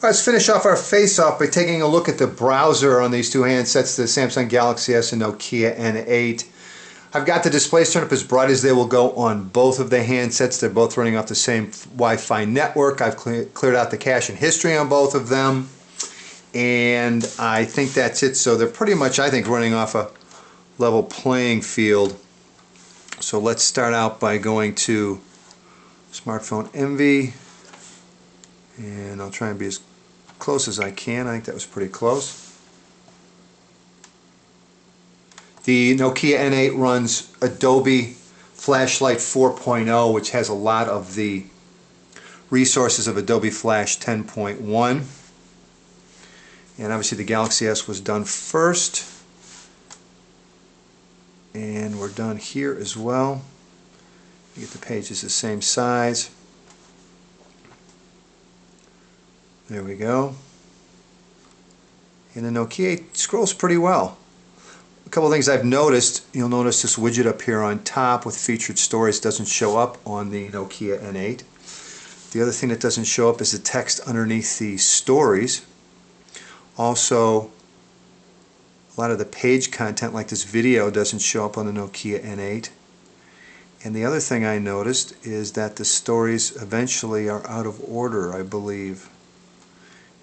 Let's finish off our face-off by taking a look at the browser on these two handsets, the Samsung Galaxy S and Nokia N8. I've got the displays turned up as bright as they will go on both of the handsets. They're both running off the same Wi-Fi network. I've cleared out the cache and history on both of them. And I think that's it. So they're pretty much, I think, running off a level playing field. So let's start out by going to Smartphone Envy. And I'll try and be as close as I can. I think that was pretty close. The Nokia N8 runs Adobe Flashlight 4.0, which has a lot of the resources of Adobe Flash 10.1. And obviously the Galaxy S was done first. And we're done here as well. You get the pages the same size. There we go. And the Nokia 8 scrolls pretty well. A couple of things I've noticed. You'll notice this widget up here on top with featured stories doesn't show up on the Nokia N8. The other thing that doesn't show up is the text underneath the stories. Also, a lot of the page content like this video doesn't show up on the Nokia N8. And the other thing I noticed is that the stories eventually are out of order, I believe.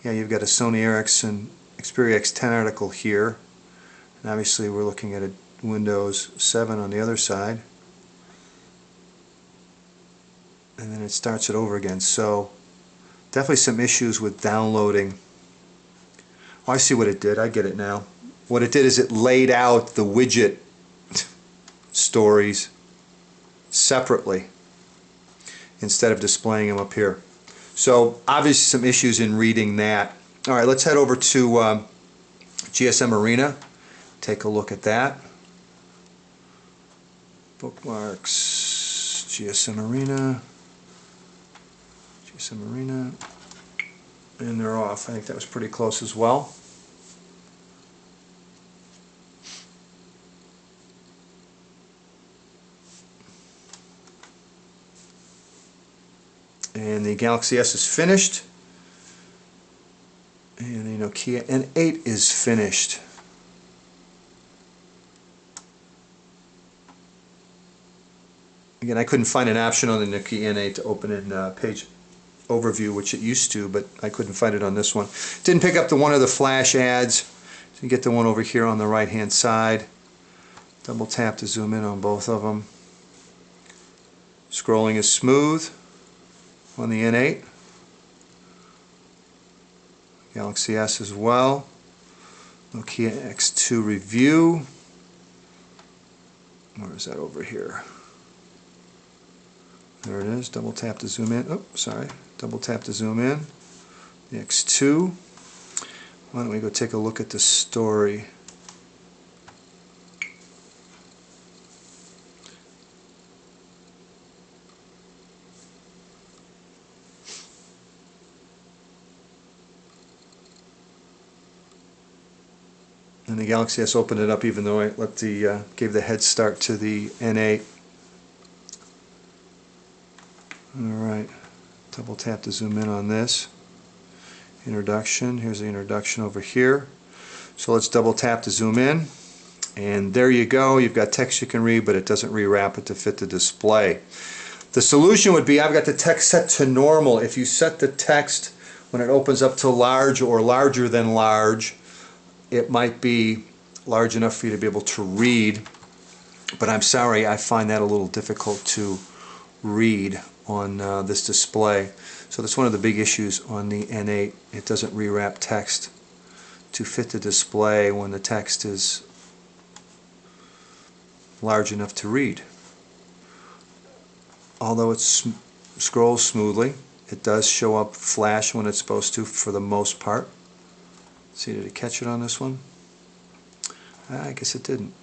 Yeah, you've got a Sony Ericsson Xperia X10 article here. And obviously we're looking at a Windows 7 on the other side. And then it starts it over again. So definitely some issues with downloading. Oh, I see what it did. I get it now. What it did is it laid out the widget stories separately instead of displaying them up here. So obviously some issues in reading that. Alright, let's head over to GSM Arena. Take a look at that. Bookmarks, GSM Arena, and they're off. I think that was pretty close as well. And the Galaxy S is finished. And the Nokia N8 is finished. Again, I couldn't find an option on the Nokia N8 to open in page overview, which it used to, but I couldn't find it on this one. Didn't pick up the one of the flash ads. So you get the one over here on the right hand side. Double tap to zoom in on both of them. Scrolling is smooth on the N8. Galaxy S as well. Nokia X2 review. Where is that over here? There it is. Double tap to zoom in. Oh, sorry. Double tap to zoom in. The X2. Why don't we go take a look at the story? And the Galaxy S opened it up even though I gave the head start to the N8. Alright, double tap to zoom in on this. Introduction, here's the introduction over here. So let's double tap to zoom in. And there you go, you've got text you can read, but it doesn't rewrap it to fit the display. The solution would be, I've got the text set to normal. If you set the text when it opens up to large or larger than large, it might be large enough for you to be able to read, but I'm sorry, I find that a little difficult to read on this display. So that's one of the big issues on the N8. It doesn't rewrap text to fit the display when the text is large enough to read. Although it scrolls smoothly, it does show up flash when it's supposed to for the most part. See, did it catch it on this one? I guess it didn't.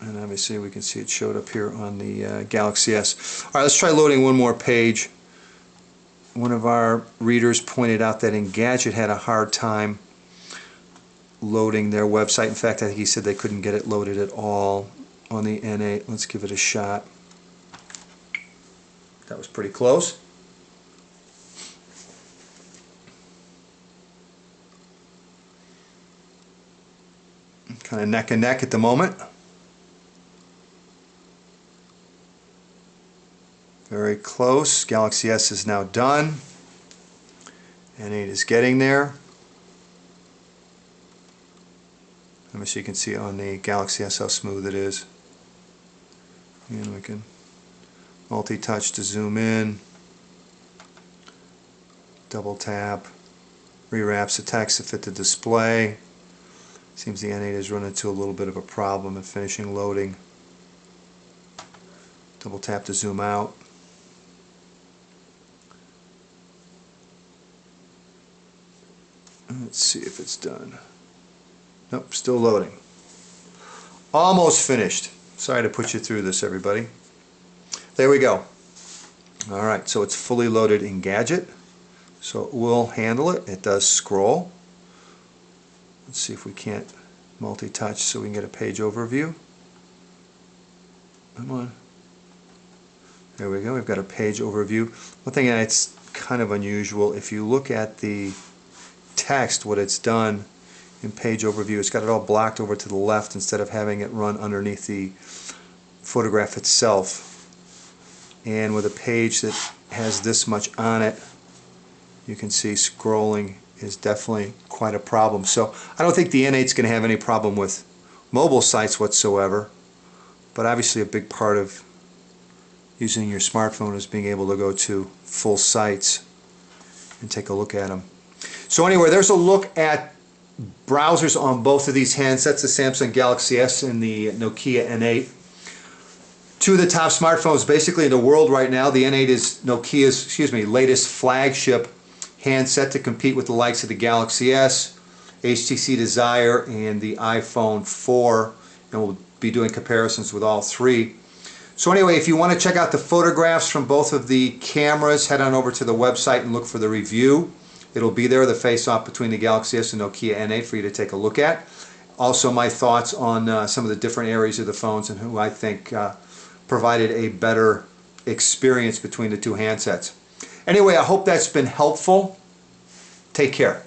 And obviously we can see it showed up here on the Galaxy S. Alright, let's try loading one more page. One of our readers pointed out that Engadget had a hard time loading their website. In fact, I think he said they couldn't get it loaded at all on the N8. Let's give it a shot. That was pretty close. Kind of neck and neck at the moment. Very close. Galaxy S is now done. N8 is getting there. Let me see, you can see on the Galaxy S how smooth it is. And we can multi-touch to zoom in, double tap, rewraps the text to fit the display. Seems the N8 has run into a little bit of a problem in finishing loading. Double tap to zoom out. Let's see if it's done. Nope, still loading. Almost finished. Sorry to put you through this, everybody. There we go. Alright, so it's fully loaded in Gadget. So it will handle it. It does scroll. Let's see if we can't multi-touch so we can get a page overview. Come on. There we go. We've got a page overview. One thing that's kind of unusual, if you look at the text, what it's done in page overview, it's got it all blocked over to the left instead of having it run underneath the photograph itself. And with a page that has this much on it, you can see scrolling is definitely quite a problem. So I don't think the N8 is going to have any problem with mobile sites whatsoever, but obviously a big part of using your smartphone is being able to go to full sites and take a look at them. So anyway, there's a look at browsers on both of these handsets, the Samsung Galaxy S and the Nokia N8. Two of the top smartphones basically in the world right now. The N8 is Nokia's, latest flagship handset to compete with the likes of the Galaxy S, HTC Desire, and the iPhone 4. And we'll be doing comparisons with all three. So anyway, if you want to check out the photographs from both of the cameras, head on over to the website and look for the review. It'll be there, the face-off between the Galaxy S and Nokia N8 for you to take a look at. Also my thoughts on some of the different areas of the phones and who I think provided a better experience between the two handsets. Anyway, I hope that's been helpful. Take care.